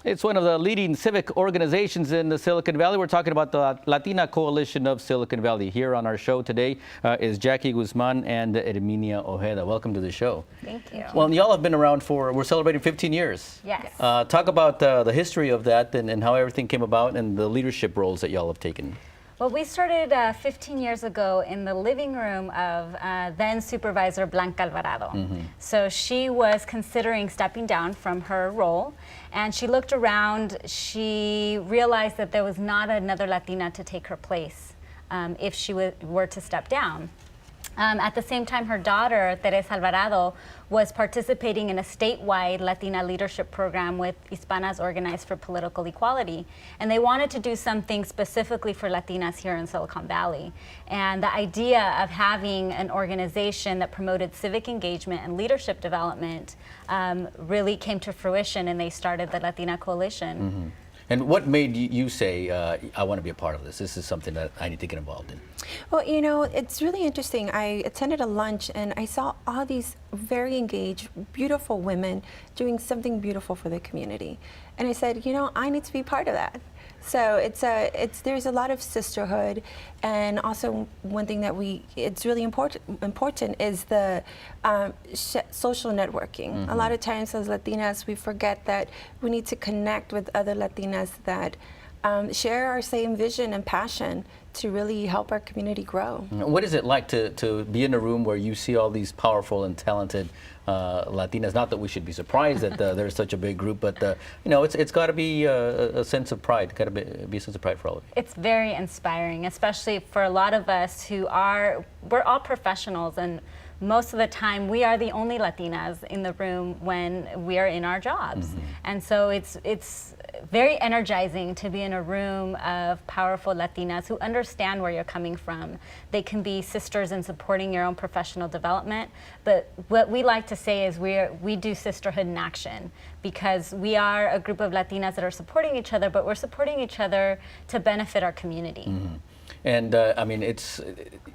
It's one of the leading civic organizations in the Silicon Valley. We're talking about the Latina Coalition of Silicon Valley. Here on our show today is Jackie Guzman and Herminia Ojeda. Welcome to the show. Thank you. Well, y'all have been around we're celebrating 15 years. Yes. Talk about the history of that and how everything came about and the leadership roles that y'all have taken. Well, we started 15 years ago in the living room of then Supervisor Blanca Alvarado. So she was considering stepping down from her role, and she looked around. She realized that there was not another Latina to take her place if she were to step down. At the same time, her daughter, Teresa Alvarado, was participating in a statewide Latina leadership program with Hispanas Organized for Political Equality. And they wanted to do something specifically for Latinas here in Silicon Valley. And the idea of having an organization that promoted civic engagement and leadership development really came to fruition, and they started the Latina Coalition. And what made you say, I want to be a part of this? This is something that I need to get involved in. Well, you know, it's really interesting. I attended a lunch and I saw all these very engaged, beautiful women doing something beautiful for the community. And I said, you know, I need to be part of that. So there's a lot of sisterhood, and also one thing that it's really important is the social networking. A lot of times as Latinas, we forget that we need to connect with other Latinas that share our same vision and passion to really help our community grow. What is it like to be in a room where you see all these powerful and talented Latinas? Not that we should be surprised that there's such a big group, but you know, it's got to be a sense of pride. Got to be a sense of pride for all of you. It's very inspiring, especially for a lot of us we're all professionals, and most of the time we are the only Latinas in the room when we are in our jobs. And so it's very energizing to be in a room of powerful Latinas who understand where you're coming from. They can be sisters in supporting your own professional development, but what we like to say is we do sisterhood in action, because we are a group of Latinas that are supporting each other, but we're supporting each other to benefit our community. And I mean,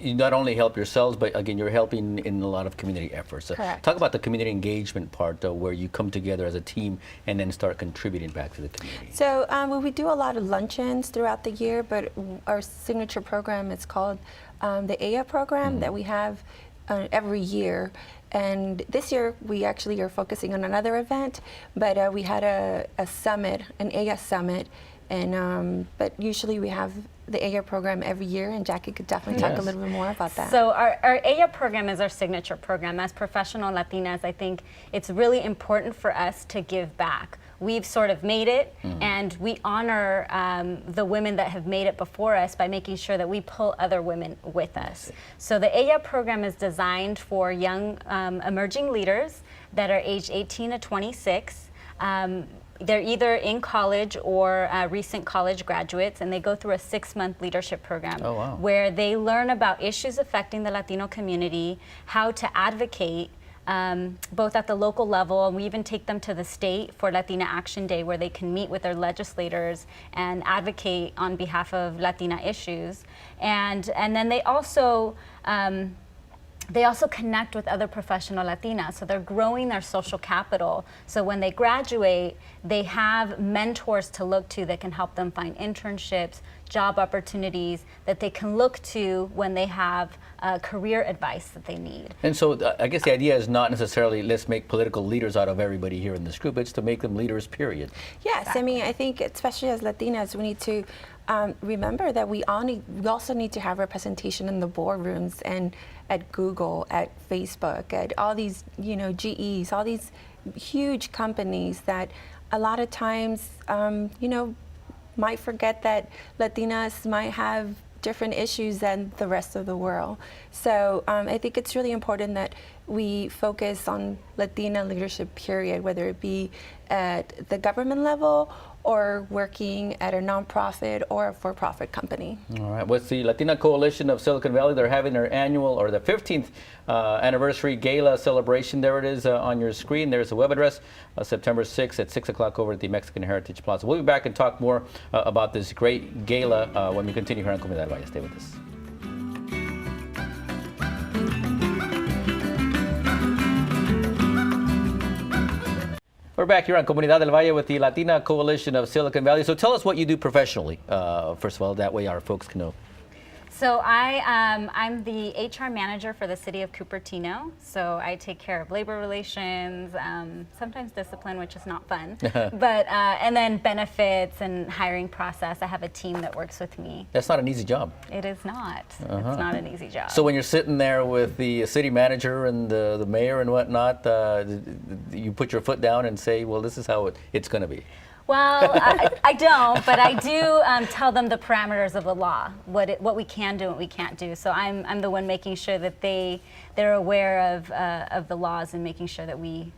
you not only help yourselves, but again, you're helping in a lot of community efforts. Correct. Talk about the community engagement part, where you come together as a team and then start contributing back to the community. So we do a lot of luncheons throughout the year, but our signature program is called the AYA program that we have every year. And this year we actually are focusing on another event, but we had a summit, an AYA summit, and but usually we have the AYA program every year, and Jackie could definitely talk a little bit more about that. So our AYA program is our signature program. As professional Latinas, I think it's really important for us to give back. We've sort of made it, and we honor the women that have made it before us by making sure that we pull other women with us. So the AYA program is designed for young emerging leaders that are aged 18 to 26. They're either in college or recent college graduates, and they go through a 6-month leadership program where they learn about issues affecting the Latino community, how to advocate both at the local level, and we even take them to the state for Latina Action Day, where they can meet with their legislators and advocate on behalf of Latina issues. And then they also connect with other professional Latinas, so they're growing their social capital. So when they graduate, they have mentors to look to that can help them find internships, job opportunities that they can look to when they have career advice that they need. And so I guess the idea is not necessarily let's make political leaders out of everybody here in this group. It's to make them leaders, period. Yes, exactly. I mean, I think especially as Latinas, we need to remember that we also need to have representation in the boardrooms and at Google, at Facebook, at all these, you know, GEs, all these huge companies that a lot of times, you know, might forget that Latinas might have different issues than the rest of the world. So I think it's really important that we focus on Latina leadership, period, whether it be at the government level or working at a nonprofit or a for-profit company. All right. What's the Latina Coalition of Silicon Valley? They're having their annual, or the 15th anniversary gala celebration. There it is on your screen. There's the web address, September 6th at 6 o'clock over at the Mexican Heritage Plaza. We'll be back and talk more about this great gala when we continue here on Comunidad Valle. Stay with us. We're back here on Comunidad del Valle with the Latina Coalition of Silicon Valley. So tell us what you do professionally, first of all, that way our folks can know. So I'm the HR manager for the city of Cupertino. So I take care of labor relations, sometimes discipline, which is not fun, but and then benefits and hiring process. I have a team that works with me. That's not an easy job. It is not. It's not an easy job. So when you're sitting there with the city manager and the mayor and whatnot, you put your foot down and say, well, this is how it's going to be. Well, I don't, but I do tell them the parameters of the law, what we can do and what we can't do. So I'm the one making sure that they're aware of the laws and making sure that we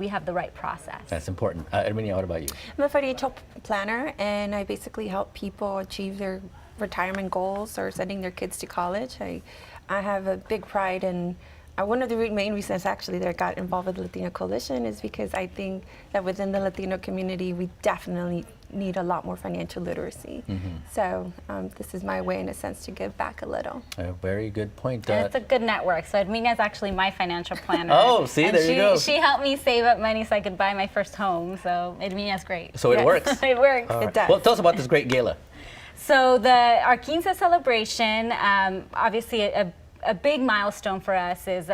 have the right process. That's important. Herminia, what about you? I'm a financial planner, and I basically help people achieve their retirement goals or sending their kids to college. I have a big pride in. One of the main reasons actually that I got involved with the Latino Coalition is because I think that within the Latino community, we definitely need a lot more financial literacy. So this is my way, in a sense, to give back a little. A very good point. And it's a good network. So Edwina is actually my financial planner. Oh, see, and there you go. She helped me save up money so I could buy my first home. So Edwina's great. So it works. It works. All right. It does. Well, tell us about this great gala. So our Quince celebration, obviously a big milestone for us is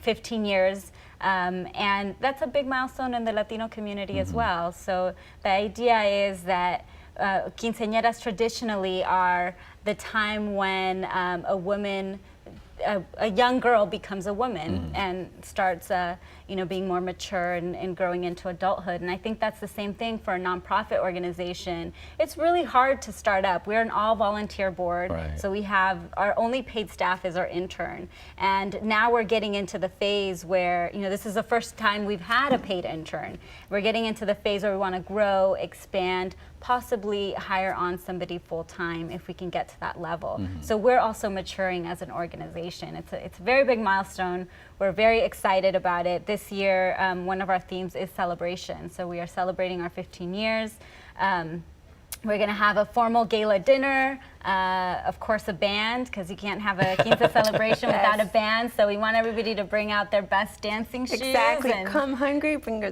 15 years, and that's a big milestone in the Latino community as well. So the idea is that quinceañeras traditionally are the time when a young girl becomes a woman and starts being more mature and growing into adulthood. And I think that's the same thing for a nonprofit organization. It's really hard to start up. We're an all volunteer board, right. So we have our only paid staff is our intern. And now we're getting into the phase where, this is the first time we've had a paid intern. We're getting into the phase where we want to grow, expand, possibly hire on somebody full-time if we can get to that level. So we're also maturing as an organization. It's a very big milestone. We're very excited about it. This year, one of our themes is celebration. So we are celebrating our 15 years. We're going to have a formal gala dinner, of course a band, because you can't have a Quince celebration without a band. So we want everybody to bring out their best dancing shoes. Exactly. Come hungry, bring your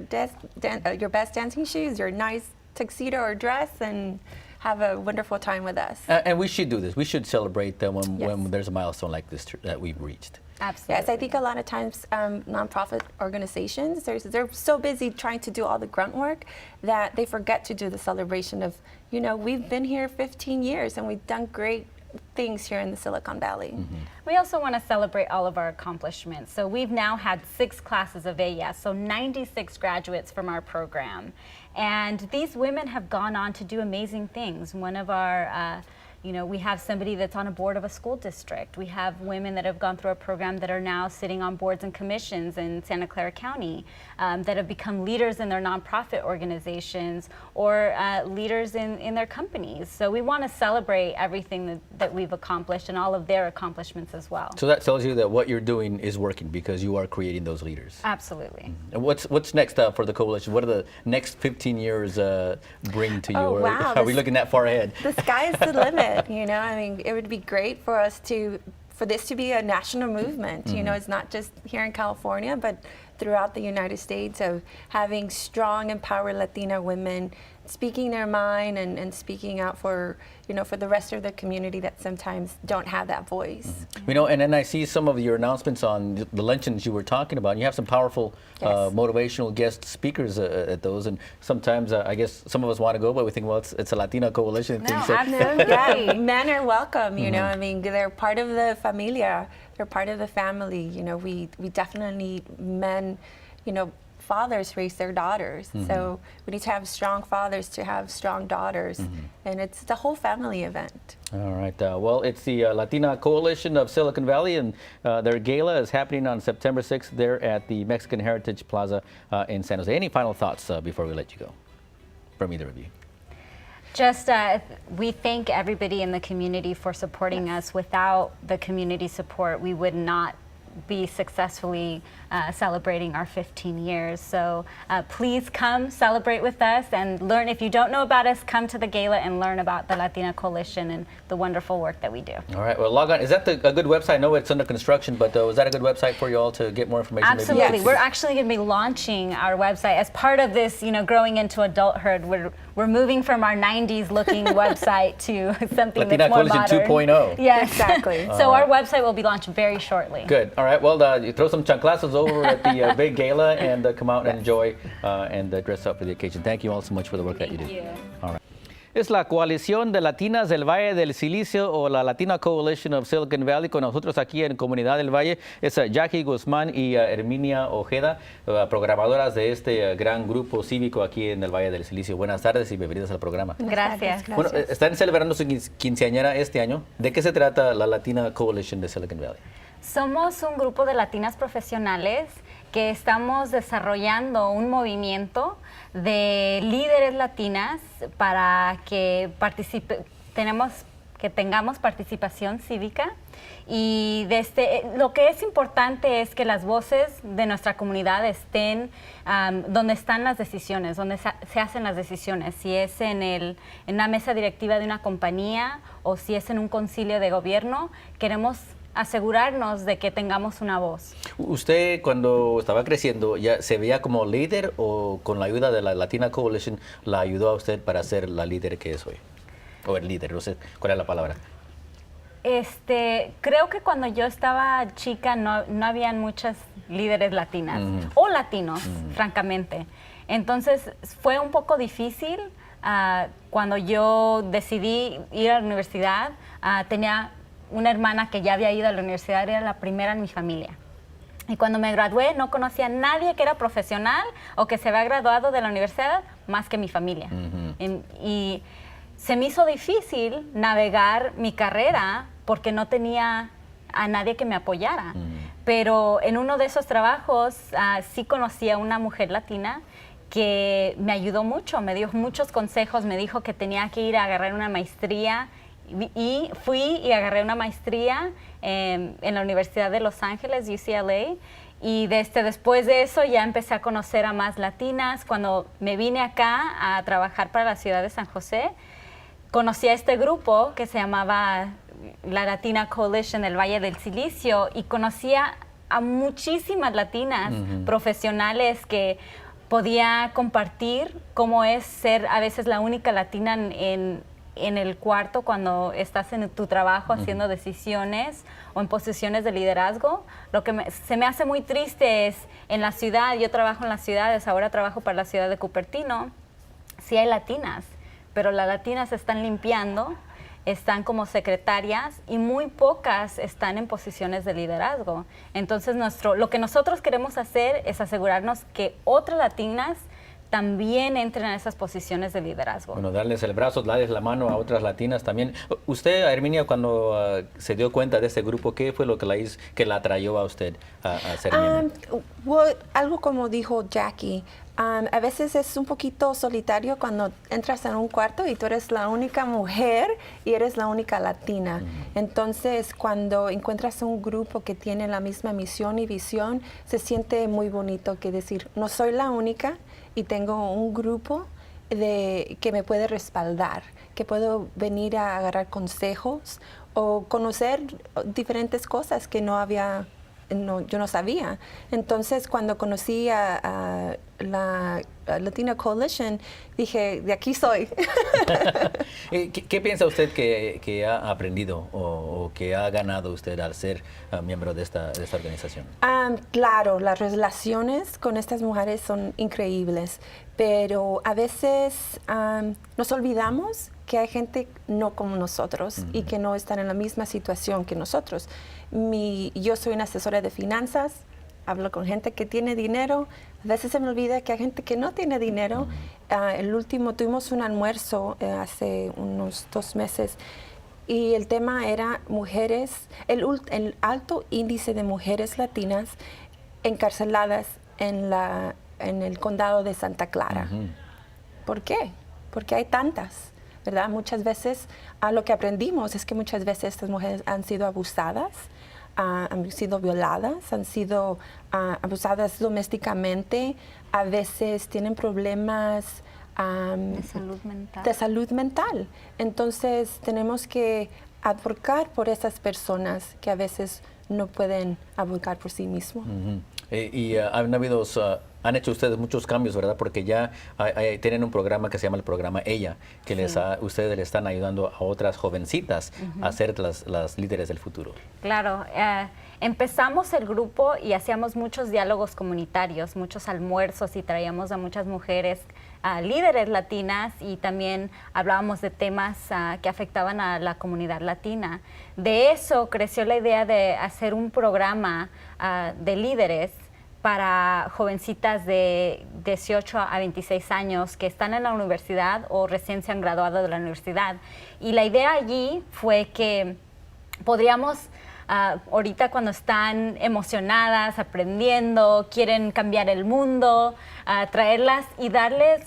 best dancing shoes, your nice tuxedo or dress, and have a wonderful time with us. And we should do this. We should celebrate when there's a milestone like this that we've reached. Absolutely. Yes, I think a lot of times nonprofit organizations, they're so busy trying to do all the grunt work that they forget to do the celebration of, we've been here 15 years and we've done great things here in the Silicon Valley. We also want to celebrate all of our accomplishments. So we've now had 6 classes of AES, so 96 graduates from our program. And these women have gone on to do amazing things. One of our we have somebody that's on a board of a school district. We have women that have gone through a program that are now sitting on boards and commissions in Santa Clara County, that have become leaders in their nonprofit organizations or leaders in their companies. So we want to celebrate everything that we've accomplished and all of their accomplishments as well. So that tells you that what you're doing is working because you are creating those leaders. Absolutely. And what's next for the coalition? What do the next 15 years bring to you? Oh, wow. Are we looking that far ahead? The sky is the limit. It would be great for us for this to be a national movement. It's not just here in California, but throughout the United States, of having strong, empowered Latina women speaking their mind and speaking out for the rest of the community that sometimes don't have that voice. And then I see some of your announcements on the luncheons you were talking about. You have some powerful motivational guest speakers at those, and sometimes I guess some of us want to go, but we think, well, it's a Latina coalition thing. So. Yeah, men are welcome. They're part of the familia. They're part of the family. We definitely need men. Fathers raise their daughters, so we need to have strong fathers to have strong daughters, and it's the whole family event. All right. Well, it's the Latina Coalition of Silicon Valley, and their gala is happening on September 6th there at the Mexican Heritage Plaza in San Jose. Any final thoughts before we let you go from either of you? Just we thank everybody in the community for supporting us. Without the community support, we would not be successfully celebrating our 15 years. So please come celebrate with us and learn. If you don't know about us, come to the gala and learn about the Latina Coalition and the wonderful work that we do. All right. Well, log on. Is that a good website? I know it's under construction, but is that a good website for you all to get more information? Absolutely. Yes. We're actually going to be launching our website as part of this, growing into adulthood. We're moving from our 90s looking website to something Latina that's more Coalition modern. 2.0. Yes. Exactly. So our website will be launched very shortly. Good. All right. Well, you throw some chanclazos over at the big gala and come out and enjoy and dress up for the occasion. Thank you all so much for the work that you do. Thank you. All right. Es la Coalición de Latinas del Valle del Silicio o la Latina Coalition of Silicon Valley. Con nosotros aquí en Comunidad del Valle es Jackie Guzmán y Herminia Ojeda, programadoras de este gran grupo cívico aquí en el Valle del Silicio. Buenas tardes y bienvenidas al programa. Gracias. Bueno, están celebrando su quinceañera este año. ¿De qué se trata la Latina Coalition de Silicon Valley? Somos un grupo de latinas profesionales que estamos desarrollando un movimiento de líderes latinas para que tengamos participación cívica y lo que es importante es que las voces de nuestra comunidad estén donde están las decisiones, donde se hacen las decisiones, si es en una mesa directiva de una compañía o si es en un concilio de gobierno. Queremos asegurarnos de que tengamos una voz. ¿Usted cuando estaba creciendo ya se veía como líder o con la ayuda de la Latina Coalition la ayudó a usted para ser la líder que es hoy? O el líder, no sé cuál es la palabra. Creo que cuando yo estaba chica no habían muchas líderes latinas o latinos, francamente. Entonces fue un poco difícil cuando yo decidí ir a la universidad. Tenía una hermana que ya había ido a la universidad, era la primera en mi familia. Y cuando me gradué no conocía a nadie que era profesional o que se había graduado de la universidad más que mi familia. Y se me hizo difícil navegar mi carrera porque no tenía a nadie que me apoyara. Pero en uno de esos trabajos sí conocí a una mujer latina que me ayudó mucho, me dio muchos consejos, me dijo que tenía que ir a agarrar una maestría. Y fui y agarré una maestría en la Universidad de Los Ángeles, UCLA, y después de eso ya empecé a conocer a más latinas. Cuando me vine acá a trabajar para la ciudad de San José, conocí a este grupo que se llamaba la Latina Coalition del Valle del Silicio y conocía a muchísimas latinas profesionales que podía compartir cómo es ser a veces la única latina en el cuarto cuando estás en tu trabajo haciendo decisiones o en posiciones de liderazgo. Lo que se me hace muy triste es en la ciudad, yo trabajo en las ciudades, ahora trabajo para la ciudad de Cupertino, sí hay latinas, pero las latinas están limpiando, están como secretarias y muy pocas están en posiciones de liderazgo. Entonces lo que nosotros queremos hacer es asegurarnos que otras latinas también entren a esas posiciones de liderazgo. Bueno, darles el brazo, darles la mano a otras latinas también. Usted, Herminia, cuando se dio cuenta de este grupo, ¿qué fue lo que la atrayó a usted a ser miembro? Algo como dijo Jackie, a veces es un poquito solitario cuando entras en un cuarto y tú eres la única mujer y eres la única latina. Entonces, cuando encuentras un grupo que tiene la misma misión y visión, se siente muy bonito que decir, no soy la única, y tengo un grupo que me puede respaldar, que puedo venir a agarrar consejos o conocer diferentes cosas que yo no sabía. Entonces, cuando conocí a la Latina Coalition, dije, de aquí soy. ¿Qué piensa usted que ha aprendido o que ha ganado usted al ser miembro de esta organización? Claro, las relaciones con estas mujeres son increíbles, pero a veces nos olvidamos que hay gente no como nosotros y que no están en la misma situación que nosotros. Yo soy una asesora de finanzas, hablo con gente que tiene dinero, a veces se me olvida que hay gente que no tiene dinero. Tuvimos un almuerzo hace unos 2 meses y el tema era mujeres, el alto índice de mujeres latinas encarceladas en el condado de Santa Clara. ¿Por qué? Porque hay tantas, ¿verdad? Muchas veces lo que aprendimos es que muchas veces estas mujeres han sido abusadas, han sido violadas, han sido abusadas domésticamente, a veces tienen problemas de salud mental. Entonces tenemos que advocar por esas personas que a veces no pueden advocar por sí mismos. Han hecho ustedes muchos cambios, ¿verdad? Porque ya tienen un programa que se llama el programa Ella, que ustedes le están ayudando a otras jovencitas a ser las líderes del futuro. Claro, empezamos el grupo y hacíamos muchos diálogos comunitarios, muchos almuerzos y traíamos a muchas mujeres líderes latinas y también hablábamos de temas que afectaban a la comunidad latina. De eso creció la idea de hacer un programa de líderes para jovencitas de 18 a 26 años que están en la universidad o recién se han graduado de la universidad. Y la idea allí fue que podríamos, ahorita cuando están emocionadas, aprendiendo, quieren cambiar el mundo, traerlas y darles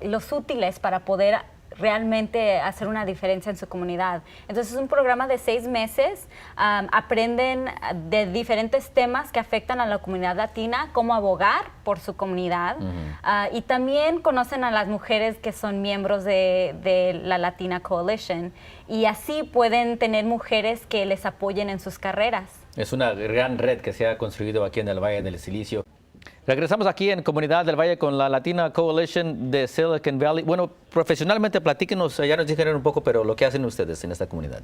los útiles para poder realmente hacer una diferencia en su comunidad. Entonces es un programa de 6 meses, aprenden de diferentes temas que afectan a la comunidad latina, cómo abogar por su comunidad, y también conocen a las mujeres que son miembros de la Latina Coalition, y así pueden tener mujeres que les apoyen en sus carreras. Es una gran red que se ha construido aquí en el Valle del Silicio. Regresamos aquí en Comunidad del Valle con la Latina Coalition de Silicon Valley. Bueno, profesionalmente, platíquenos, ya nos dijeron un poco, pero lo que hacen ustedes en esta comunidad.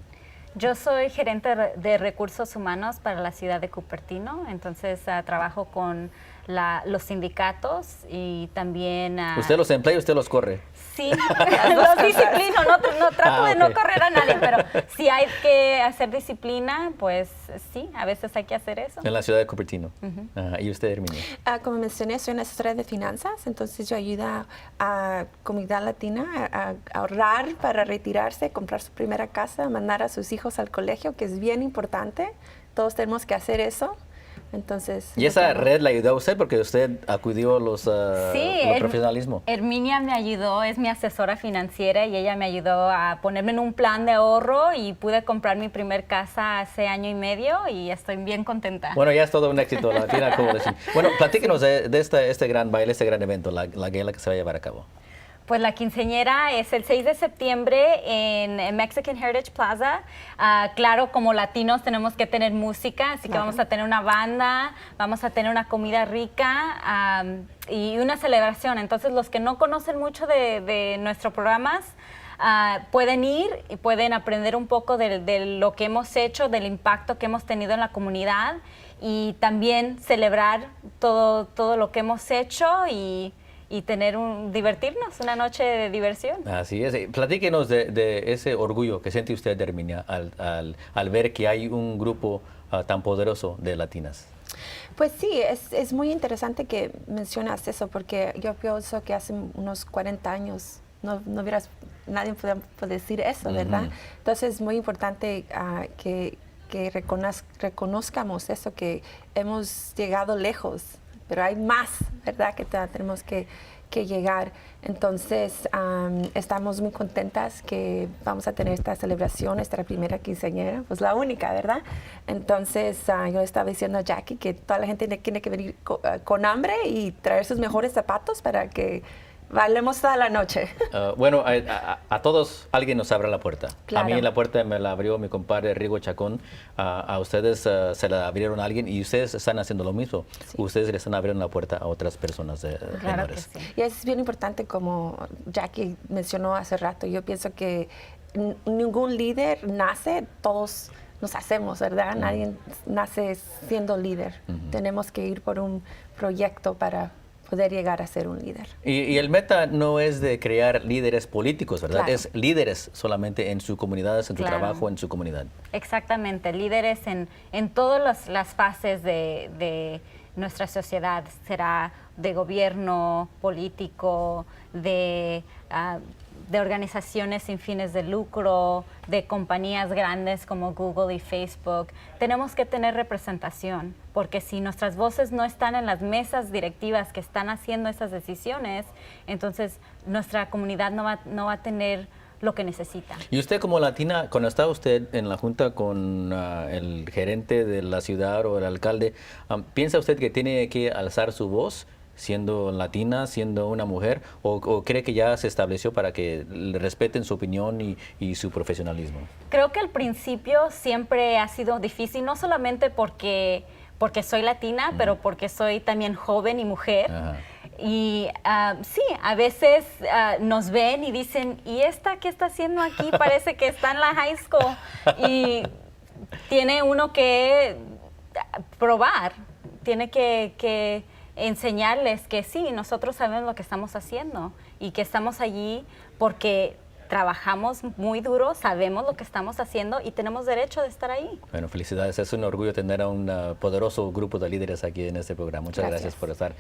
Yo soy gerente de recursos humanos para la ciudad de Cupertino, entonces trabajo con los sindicatos y también... ¿Usted los emplea y usted los corre? Sí, los disciplino, no trato de no correr a nadie, pero si hay que hacer disciplina, pues sí, a veces hay que hacer eso. En la ciudad de Cupertino. ¿Y usted, Herminia? Como mencioné, soy una asesora de finanzas, entonces yo ayudo a comunidad latina a ahorrar para retirarse, comprar su primera casa, mandar a sus hijos al colegio, que es bien importante. Todos tenemos que hacer eso. Entonces, ¿y esa red la ayudó a usted porque usted acudió a los profesionalismo? Herminia me ayudó, es mi asesora financiera y ella me ayudó a ponerme en un plan de ahorro y pude comprar mi primer casa hace año y medio y estoy bien contenta. Bueno, ya es todo un éxito, la Latina Coalition. Bueno, platíquenos de este gran baile, este gran evento, la gala que se va a llevar a cabo. Pues la quinceañera es el 6 de septiembre en Mexican Heritage Plaza. Claro, como latinos tenemos que tener música, así que vamos a tener una banda, vamos a tener una comida rica y una celebración. Entonces, los que no conocen mucho de nuestros programas, pueden ir y pueden aprender un poco de lo que hemos hecho, del impacto que hemos tenido en la comunidad y también celebrar todo lo que hemos hecho y divertirnos, una noche de diversión. Así es. Platíquenos de ese orgullo que siente usted, Herminia, al ver que hay un grupo tan poderoso de latinas. Pues sí, es muy interesante que mencionas eso, porque yo pienso que hace unos 40 años nadie podía decir eso, ¿verdad? Entonces es muy importante que reconozcamos eso, que hemos llegado lejos, pero hay más, ¿verdad?, que tenemos que llegar. Entonces, estamos muy contentas que vamos a tener esta celebración, esta primera quinceañera, pues la única, ¿verdad? Entonces, yo estaba diciendo a Jackie que toda la gente tiene que venir con hambre y traer sus mejores zapatos para que bailemos toda la noche. Bueno, a todos alguien nos abre la puerta. Claro. A mí la puerta me la abrió mi compadre Rigo Chacón. A ustedes se la abrieron a alguien y ustedes están haciendo lo mismo. Sí. Ustedes le están abriendo la puerta a otras personas claro que sí. Y es bien importante, como Jackie mencionó hace rato, yo pienso que ningún líder nace, todos nos hacemos, ¿verdad? Nadie nace siendo líder. Tenemos que ir por un proyecto para poder llegar a ser un líder. Y el meta no es de crear líderes políticos, ¿verdad? Claro. Es líderes solamente en su comunidad, en su trabajo, en su comunidad. Exactamente, líderes en todas las fases de nuestra sociedad, será de gobierno, político, de organizaciones sin fines de lucro, de compañías grandes como Google y Facebook. Tenemos que tener representación, porque si nuestras voces no están en las mesas directivas que están haciendo esas decisiones, entonces nuestra comunidad no va a tener lo que necesitan. Y usted como latina, cuando está usted en la junta con el gerente de la ciudad o el alcalde, ¿piensa usted que tiene que alzar su voz siendo latina, siendo una mujer, o cree que ya se estableció para que le respeten su opinión y su profesionalismo? Creo que al principio siempre ha sido difícil, no solamente porque soy latina, pero porque soy también joven y mujer. Ajá. Y sí, a veces nos ven y dicen, ¿y esta qué está haciendo aquí? Parece que está en la high school. Y tiene uno que probar, tiene que enseñarles que sí, nosotros sabemos lo que estamos haciendo y que estamos allí porque trabajamos muy duro, sabemos lo que estamos haciendo y tenemos derecho de estar ahí. Bueno, felicidades. Es un orgullo tener a un poderoso grupo de líderes aquí en este programa. Muchas gracias por estar